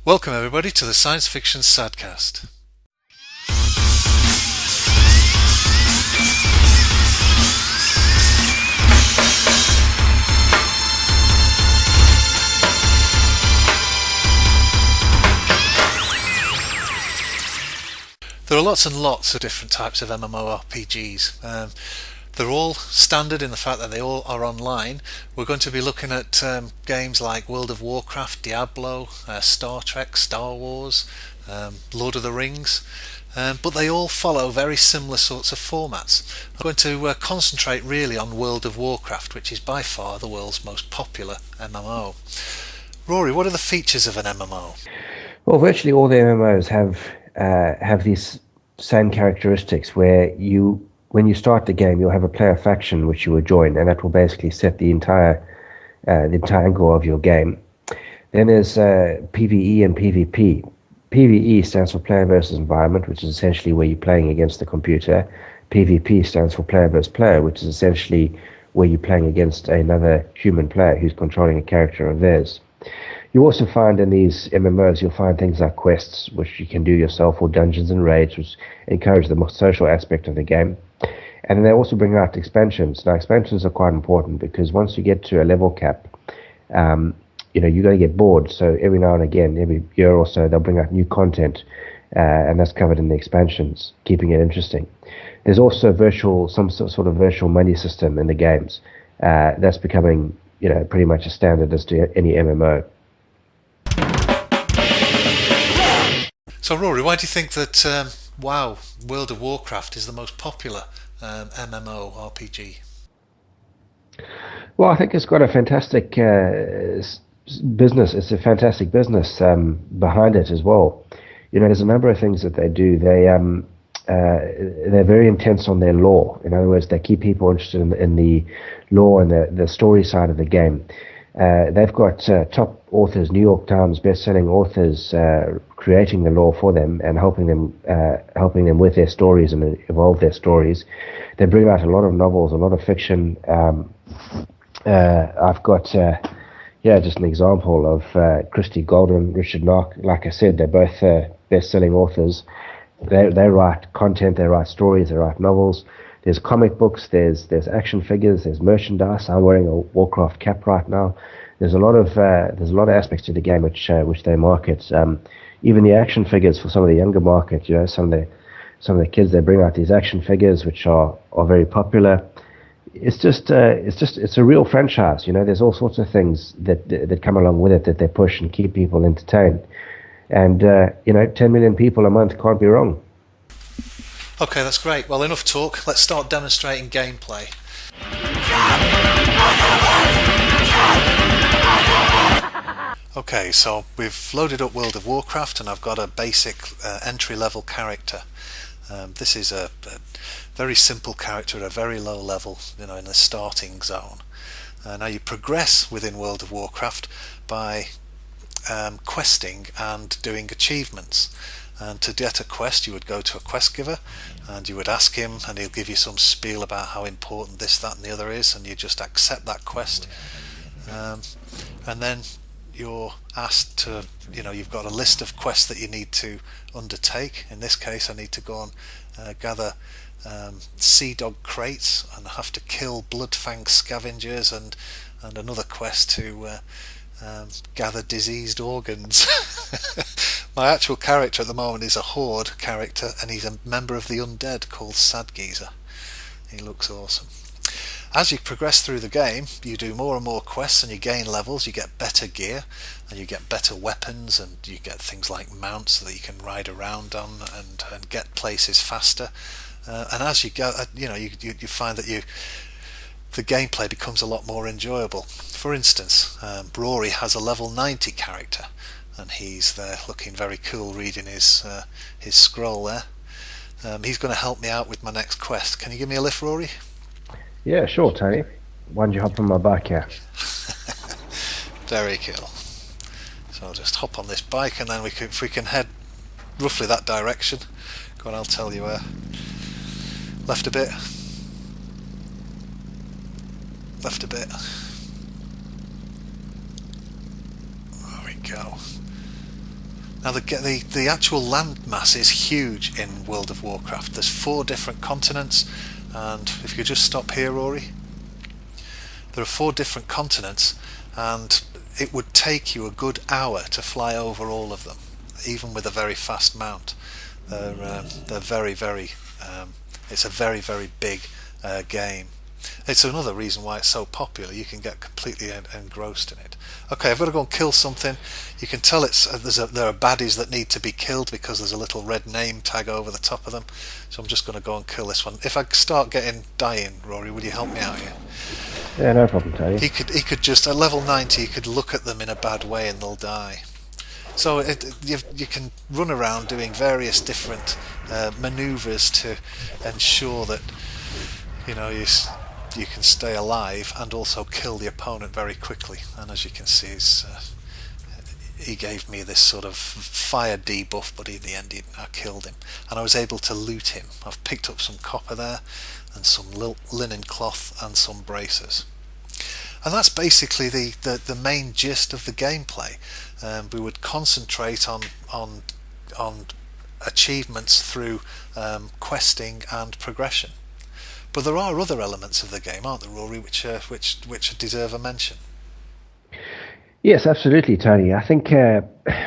Welcome everybody to the Science Fiction SadCAST. There are lots and lots of different types of MMORPGs. They're all standard in the fact that they all are online. We're going to be looking at games like World of Warcraft, Diablo, Star Trek, Star Wars, Lord of the Rings, but they all follow very similar sorts of formats. I'm going to concentrate really on World of Warcraft, which is by far the world's most popular MMO. Rory, what are the features of an MMO? Well, virtually all the MMOs have these same characteristics where when you start the game, you'll have a player faction which you will join, and that will basically set the entire angle of your game. Then there's PvE and PvP. PvE stands for player versus environment, which is essentially where you're playing against the computer. PvP stands for player versus player, which is essentially where you're playing against another human player who's controlling a character of theirs. You also find in these MMOs, you'll find things like quests, which you can do yourself, or dungeons and raids, which encourage the more social aspect of the game. And then they also bring out expansions. Now, expansions are quite important because once you get to a level cap, you're going to get bored. So every now and again, every year or so, they'll bring out new content, and that's covered in the expansions, keeping it interesting. There's also some sort of virtual money system in the games. That's becoming, pretty much a standard as to any MMO. So Rory, why do you think that World of Warcraft is the most popular MMORPG? Well, I think it's got a fantastic business. It's a fantastic business behind it as well. There's a number of things that they do. They're very intense on their lore. In other words, they keep people interested in the lore and the story side of the game. They've got top authors, New York Times best-selling authors, creating the lore for them and helping them with their stories and evolve their stories. They bring out a lot of novels, a lot of fiction. I've got just an example of Christie Golden, Richard Nark. Like I said, they're both best-selling authors. They write content, they write stories, they write novels. There's comic books, there's action figures, there's merchandise. I'm wearing a Warcraft cap right now. There's a lot of aspects to the game which they market. Even the action figures for some of the younger market. Some of the kids, they bring out these action figures which are very popular. It's a real franchise. There's all sorts of things that come along with it that they push and keep people entertained. And 10 million people a month can't be wrong. Okay, that's great. Well, enough talk. Let's start demonstrating gameplay. Okay, so we've loaded up World of Warcraft and I've got a basic entry-level character. This is a very simple character at a very low level, in the starting zone. Now you progress within World of Warcraft by questing and doing achievements. And to get a quest, you would go to a quest giver and you would ask him, and he'll give you some spiel about how important this, that and the other is, and you just accept that quest. And then you're asked to, you've got a list of quests that you need to undertake. In this case, I need to go and gather sea dog crates, and I have to kill bloodfang scavengers, and another quest to gather diseased organs. My actual character at the moment is a horde character, and he's a member of the undead called SadCAST. He looks awesome. As you progress through the game, you do more and more quests and you gain levels, you get better gear and you get better weapons, and you get things like mounts so that you can ride around on and get places faster. And as you go, you find that the gameplay becomes a lot more enjoyable. For instance, Rory has a level 90 character, and he's there looking very cool reading his scroll there. He's going to help me out with my next quest. Can you give me a lift, Rory? Yeah, sure, Tony. Why don't you hop on my bike here? Very cool. So I'll just hop on this bike, and then if we can head roughly that direction. Go on, I'll tell you where. Left a bit. Left a bit. There we go. Now the actual land mass is huge in World of Warcraft. There's 4 different continents, and if you just stop here, Rory, there are 4 different continents, and it would take you a good hour to fly over all of them, even with a very fast mount. They're very, very. It's a very, very big game. It's another reason why it's so popular. You can get completely engrossed in it. Okay, I've got to go and kill something. You can tell there are baddies that need to be killed because there's a little red name tag over the top of them. So I'm just going to go and kill this one. If I start dying, Rory, will you help me out here? Yeah, no problem, Tony. He could just at level 90. He could look at them in a bad way and they'll die. So you can run around doing various different manoeuvres to ensure that you can stay alive and also kill the opponent very quickly. And as you can see, he gave me this sort of fire debuff, but in the end I killed him, and I was able to loot him. I've picked up some copper there and some linen cloth and some braces. And that's basically the main gist of the gameplay. We would concentrate on achievements through questing and progression. But there are other elements of the game, aren't there, Rory, which deserve a mention? Yes, absolutely, Tony. I think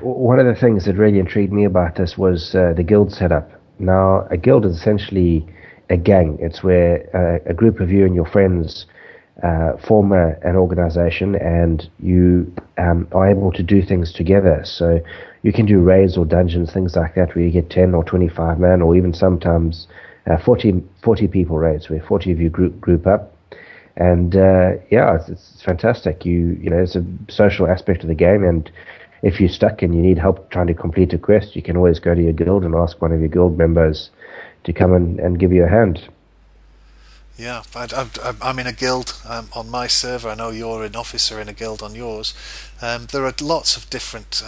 one of the things that really intrigued me about this was the guild setup. Now, a guild is essentially a gang. It's where a group of you and your friends form an organization, and you are able to do things together. So you can do raids or dungeons, things like that, where you get 10 or 25 man, or even sometimes 40 people raids, where 40 of you group up. And it's fantastic. It's a social aspect of the game, and if you're stuck and you need help trying to complete a quest, you can always go to your guild and ask one of your guild members to come and give you a hand. Yeah, I'm in a guild on my server. I know you're an officer in a guild on yours. There are lots of different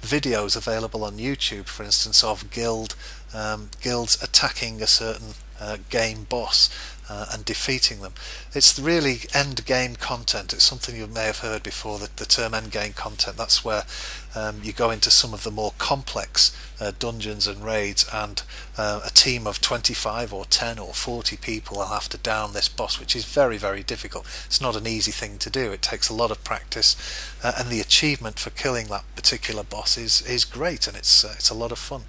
videos available on YouTube, for instance, of guilds attacking a certain game boss and defeating them. It's really end game content. It's something you may have heard before, the term end game content. That's where you go into some of the more complex dungeons and raids, and a team of 25 or 10 or 40 people will have to down this boss, which is very, very difficult. It's not an easy thing to do. It takes a lot of practice, and the achievement for killing that particular boss is great, and it's a lot of fun.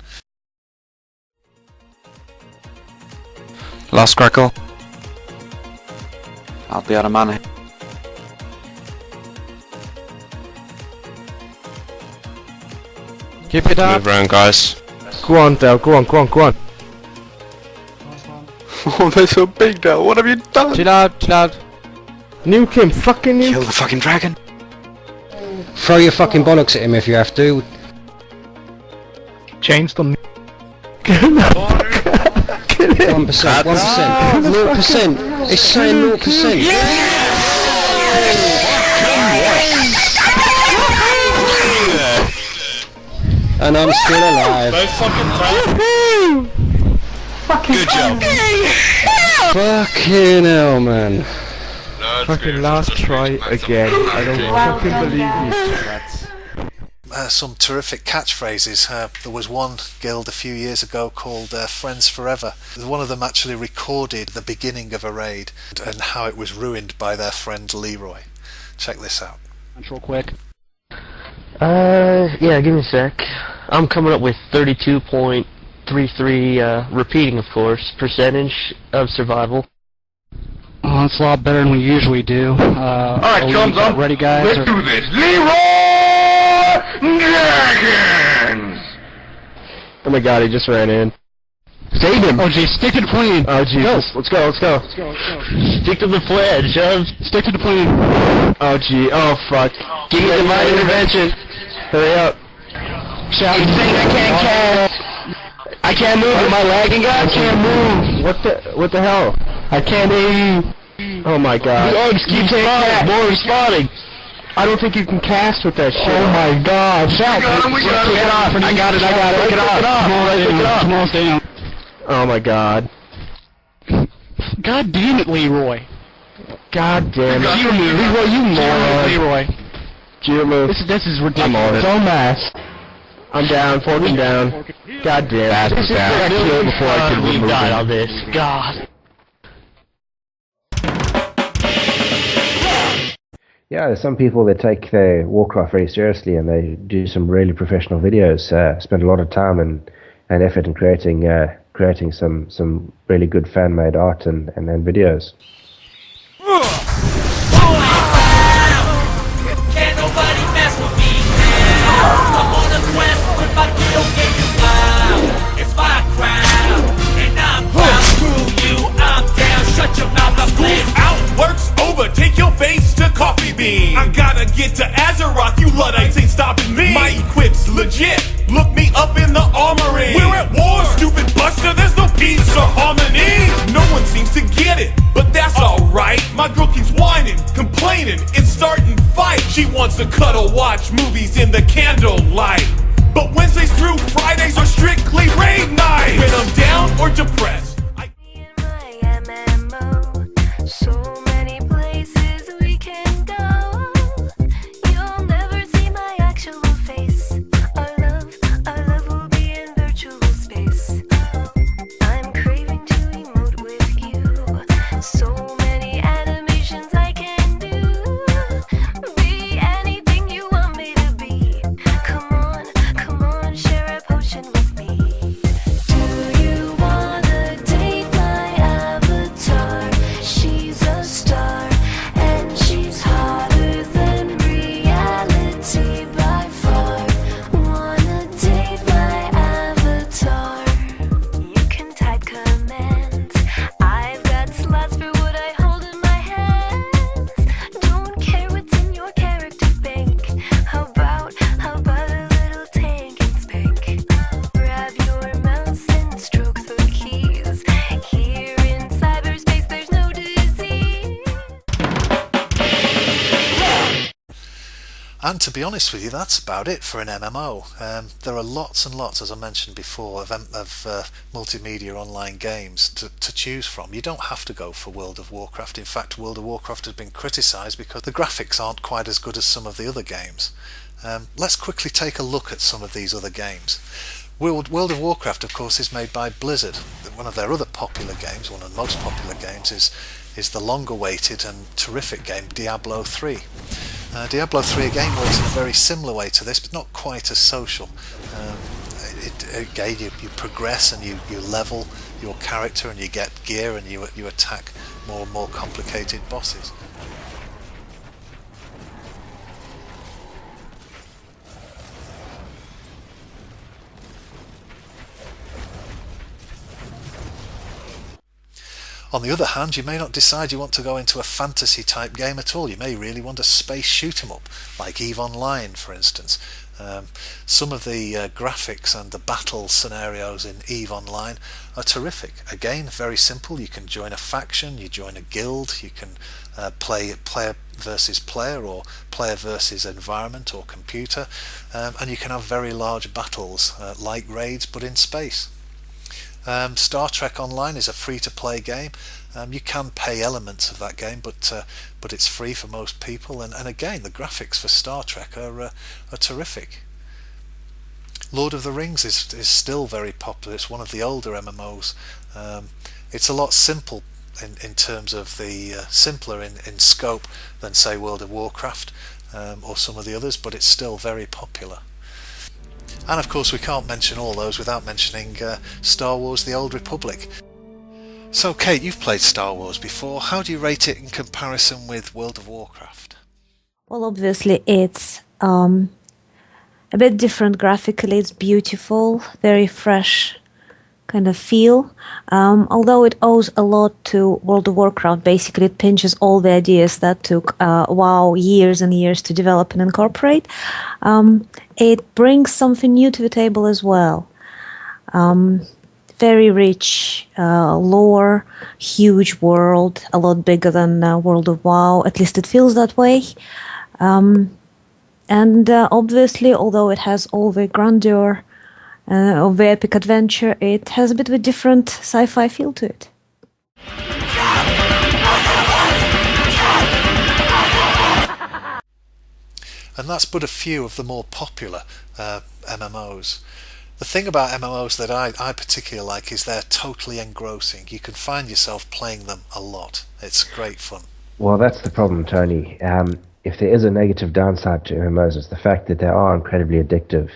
Last crackle. I'll be out of mana. Keep it up. Move around, guys. Go on, Del. Go on. Oh, they're so big, Del. What have you done? Chill out. Nuke him. Fucking nuke. Kill the fucking dragon. Throw your fucking bollocks at him if you have to. Change them. 1%, 0%. It's saying 0%. And I'm still alive. Good job. Fucking hell, man. Fucking last try again. I don't fucking believe you. Some terrific catchphrases. There was one guild a few years ago called Friends Forever. One of them actually recorded the beginning of a raid and how it was ruined by their friend Leroy. Check this out. Real quick. Yeah, give me a sec. I'm coming up with 32.33, repeating of course, percentage of survival. Oh, that's a lot better than we usually do. Alright, chums up. Ready, guys? Let's do this. Leroy Dragons! Oh my god, he just ran in. Save him! Oh geez, stick to the plane! Oh Jesus, let's go. Stick to the plan, chums. Stick to the plane! Oh gee, oh fuck. Give me divine intervention. Hurry up. Shout. He's saying I can't cast. I can't move, am I lagging, guys? I can't move. What the hell? I can't aim. Oh my god. The eggs keep spawning. More respawning. I don't think you can cast with that shit. Oh my god. Shout. Pick it off. I got it. Pick it off. Small down. Oh my god. God damn it, Leroy. God damn it. Leroy, you moron. Leroy. Jimmy. This is ridiculous. It's all mass. I'm down, Forking down. God damn. Fast is down. I killed before I could remove died him. on this. God. Yeah, there's some people that take their Warcraft very seriously and they do some really professional videos, spend a lot of time and effort in creating some really good fan-made art and videos. Can't nobody mess with me now. I'm on a quest with my kill game loud. It's my crown, and I'm proud. Screw you, I'm down. Shut your mouth, I'm School's out, work's over, take your face to Coffee Bean. I gotta get to Azeroth, you Luddites ain't stopping me. My equip's legit, look me up in the armory. We're at war, stupid buster, there's no peace or harmony. No one seems to get it, but that's alright. My girl keeps whining, complaining, and starting fight. She wants to cuddle, watch movies in the candlelight. But Wednesdays through Fridays are strictly raid nights. When I'm down or depressed, In my MMO, so many places we can go. You'll never see my actual face. Our love will be in virtual space. I'm craving to emote with you. So many animations I can do. Be anything you want me to be. Come on, share a potion with me. Do you wanna date my avatar? She's a star, and she's hotter than reality by far. Wanna date my avatar? You can type commands. I've got slots for what I hold in my hands. Don't care what's in your character bank. How about a little tank and spank? Grab your mouse and stroke the keys. Here in cyberspace, there's no disease. And to be honest with you, that's about it for an MMO. There are lots and lots, as I mentioned before, of multimedia online games to choose from. You don't have to go for World of Warcraft. In fact, World of Warcraft has been criticised because the graphics aren't quite as good as some of the other games. Let's quickly take a look at some of these other games. World of Warcraft, of course, is made by Blizzard. One of their other popular games, one of the most popular games, is the longer-awaited and terrific game Diablo 3. Diablo 3 again works in a very similar way to this, but not quite as social. Again, you progress and you level your character and you get gear and you attack more and more complicated bosses. On the other hand, you may not decide you want to go into a fantasy type game at all. You may really want a space shoot 'em up, like EVE Online for instance. Some of the graphics and the battle scenarios in EVE Online are terrific. Again, very simple. You can join a faction, you join a guild, you can play player versus player or player versus environment or computer, and you can have very large battles like raids but in space. Star Trek Online is a free-to-play game. You can pay elements of that game, but it's free for most people. And again, the graphics for Star Trek are terrific. Lord of the Rings is still very popular. It's one of the older MMOs. It's a lot simple in terms of the simpler in scope than say World of Warcraft or some of the others, but it's still very popular. And of course we can't mention all those without mentioning Star Wars The Old Republic. So Kate, you've played Star Wars before. How do you rate it in comparison with World of Warcraft? Well, obviously it's a bit different graphically. It's beautiful, very fresh kind of feel. Although it owes a lot to World of Warcraft, basically it pinches all the ideas that took years and years to develop and incorporate. It brings something new to the table as well. Very rich lore, huge world, a lot bigger than World of WoW, at least it feels that way. And obviously, although it has all the grandeur of the epic adventure, it has a bit of a different sci-fi feel to it. and that's but a few of the more popular MMOs. The thing about MMOs that I particularly like is they're totally engrossing. You can find yourself playing them a lot. It's great fun. Well, that's the problem, Tony. If there is a negative downside to MMOs, it's the fact that they are incredibly addictive.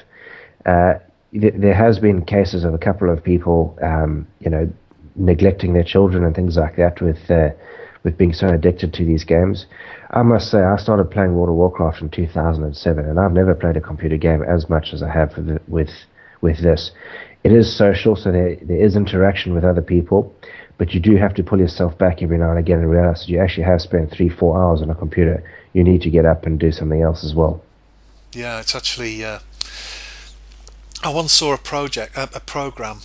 There has been cases of a couple of people, neglecting their children and things like that with being so addicted to these games. I must say, I started playing World of Warcraft in 2007, and I've never played a computer game as much as I have with this. It is social, so there is interaction with other people, but you do have to pull yourself back every now and again and realize that you actually have spent 3-4 hours on a computer. You need to get up and do something else as well. Yeah, it's actually... I once saw a program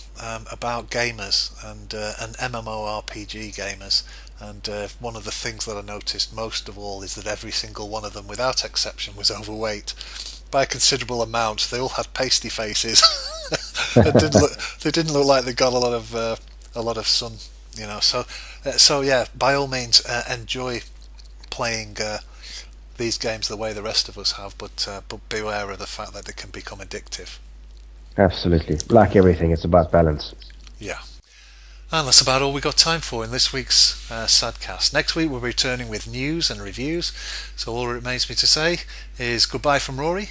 about gamers and MMORPG gamers, and one of the things that I noticed most of all is that every single one of them, without exception, was overweight by a considerable amount. They all had pasty faces. They didn't look like they got a lot of sun, So yeah, by all means, enjoy playing these games the way the rest of us have, but beware of the fact that they can become addictive. Absolutely. Like everything, it's about balance. Yeah. And that's about all we got time for in this week's SadCast. Next week we'll be returning with news and reviews. So all it remains me to say is goodbye from Rory.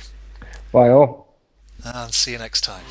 Bye all. And see you next time.